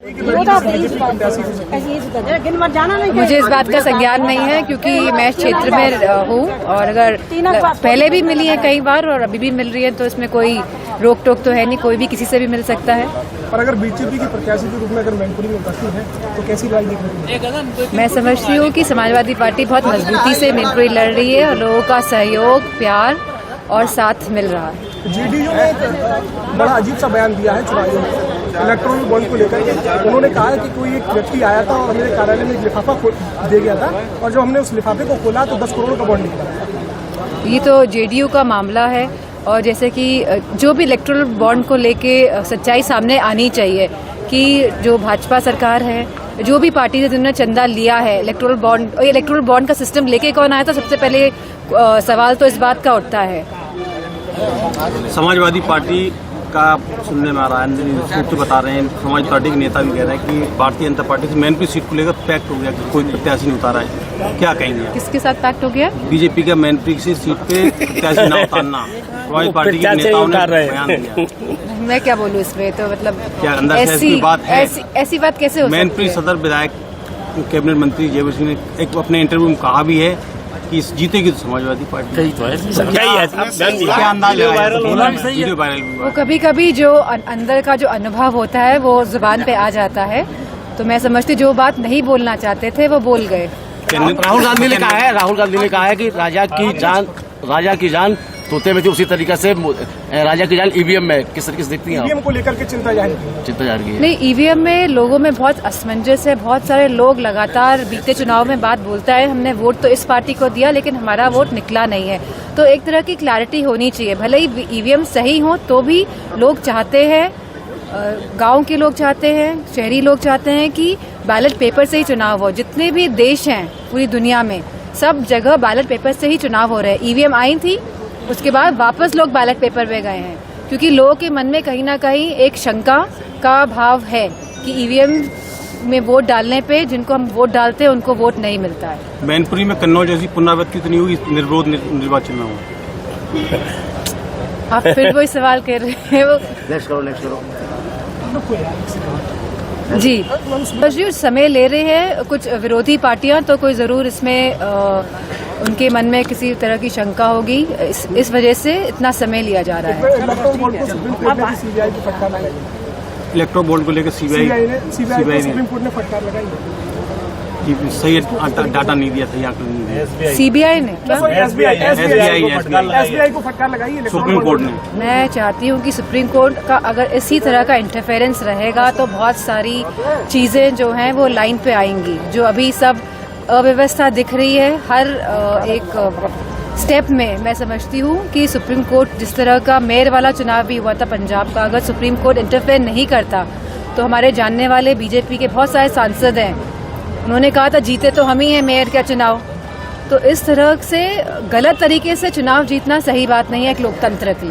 मुझे इस बात का संज्ञान नहीं है क्योंकि मैं इस क्षेत्र में हूँ और अगर पहले भी मिली है कई बार और अभी भी मिल रही है तो इसमें कोई रोक टोक तो है नहीं, कोई भी किसी से भी मिल सकता है। पर अगर बीजेपी के प्रत्याशी के रूप में अगर मैनपुरी में उपस्थित है तो कैसी राय दिख मैं समझती हूँ कि समाजवादी पार्टी बहुत मजबूती से मैनपुरी लड़ रही है और लोगों का सहयोग, प्यार और साथ मिल रहा है। जेडीयू ने एक बड़ा अजीब सा बयान दिया है चुनाव में इलेक्ट्रॉल बॉन्ड को लेकर के। उन्होंने कहा है कि कोई एक व्यक्ति आया था और मेरे कार्यालय में एक लिफाफा दे गया था और जब हमने उस लिफाफे को खोला तो 10 करोड़ का बॉन्ड निकला। ये तो जेडीयू का मामला है और जैसे कि जो भी इलेक्ट्रल बॉन्ड को लेके सच्चाई सामने आनी चाहिए कि जो भाजपा सरकार है, जो भी पार्टी से जिन्होंने चंदा लिया है इलेक्ट्रल बॉन्ड का सिस्टम लेके कौन आया था, सबसे पहले सवाल तो इस बात का उठता है। समाजवादी पार्टी का सुनने में आ रहा है, सूत्र बता रहे हैं, समाजवादी पार्टी के नेता भी कह रहे हैं कि भारतीय जनता पार्टी से मैनपुरी सीट को लेकर पैक्ट हो गया, कोई प्रत्याशी नहीं उतारा है। क्या कहेंगे? किसके साथ पैक्ट हो गया? बीजेपी का मैनपुरी की सीट पे प्रत्याशी न उतारना समाजवादी पार्टी के नेताओं ने बयान दिया। मैं क्या बोलूँ इसमें, तो मतलब क्या अंदर ऐसी बात है? ऐसी बात कैसे हो सकती है? मैनपुरी सदर विधायक कैबिनेट मंत्री जयवीर सिंह ने एक अपने इंटरव्यू में कहा भी है कि इस जीतेगी तो समाजवादी पार्टी। क्या अंदाज वो कभी कभी जो अंदर का जो अनुभव होता है वो जुबान पे आ जाता है, तो मैं समझती जो बात नहीं बोलना चाहते थे वो बोल गए। राहुल गांधी ने कहा है कि राजा की जान तोते में थी, उसी तरीके से राजा की जान ईवीएम में किस तरीके से देखती हैं? ईवीएम को लेकर के चिंता जाहिर की है। नहीं, ईवीएम में लोगों में बहुत असमंजस है। बहुत सारे लोग लगातार बीते चुनाव में बात बोलता है हमने वोट तो इस पार्टी को दिया लेकिन हमारा वोट निकला नहीं है। तो एक तरह की क्लैरिटी होनी चाहिए। भले ही ईवीएम सही हो तो भी लोग चाहते हैं, गांव के लोग चाहते हैं, शहरी लोग चाहते हैं कि बैलेट पेपर से ही चुनाव हो। जितने भी देश हैं पूरी दुनिया में सब जगह बैलेट पेपर से ही चुनाव हो रहे हैं। ईवीएम आई थी, उसके बाद वापस लोग बैलेट पेपर पे गए हैं क्योंकि लोगों के मन में कहीं ना कहीं एक शंका का भाव है कि ईवीएम में वोट डालने पे जिनको हम वोट डालते हैं उनको वोट नहीं मिलता है। मैनपुरी में कन्नौज जैसी पुनरावृत्ति तो नहीं होगी निर्विरोध निर्वाचन में हो? आप फिर वही सवाल कर रहे हैं। वो नेक्स्ट करो जी बस समय ले रहे हैं कुछ विरोधी पार्टियां, तो कोई जरूर इसमें उनके मन में किसी तरह की शंका होगी, इस वजह से इतना समय लिया जा रहा है। इलेक्ट्रो बोर्ड को लेकर सीबीआई ने सुप्रीम कोर्ट ने फटकार लगाई। सही डाटा नहीं दिया, सही आंकड़ा नहीं दिया। सीबीआई ने एसबीआई को फटकार लगाई सुप्रीम कोर्ट ने। मैं चाहती हूँ कि सुप्रीम कोर्ट का अगर इसी तरह का इंटरफेरेंस रहेगा तो बहुत सारी चीजें जो हैं वो लाइन पे आएंगी। जो अभी सब अव्यवस्था दिख रही है हर एक स्टेप में, मैं समझती हूँ कि सुप्रीम कोर्ट जिस तरह का मेयर वाला चुनाव भी हुआ था पंजाब का, अगर सुप्रीम कोर्ट इंटरफेयर नहीं करता तो हमारे जानने वाले बीजेपी के बहुत सारे सांसद हैं, उन्होंने कहा था जीते तो हम ही हैं मेयर का चुनाव। तो इस तरह से गलत तरीके से चुनाव जीतना सही बात नहीं है एक लोकतंत्र के लिए।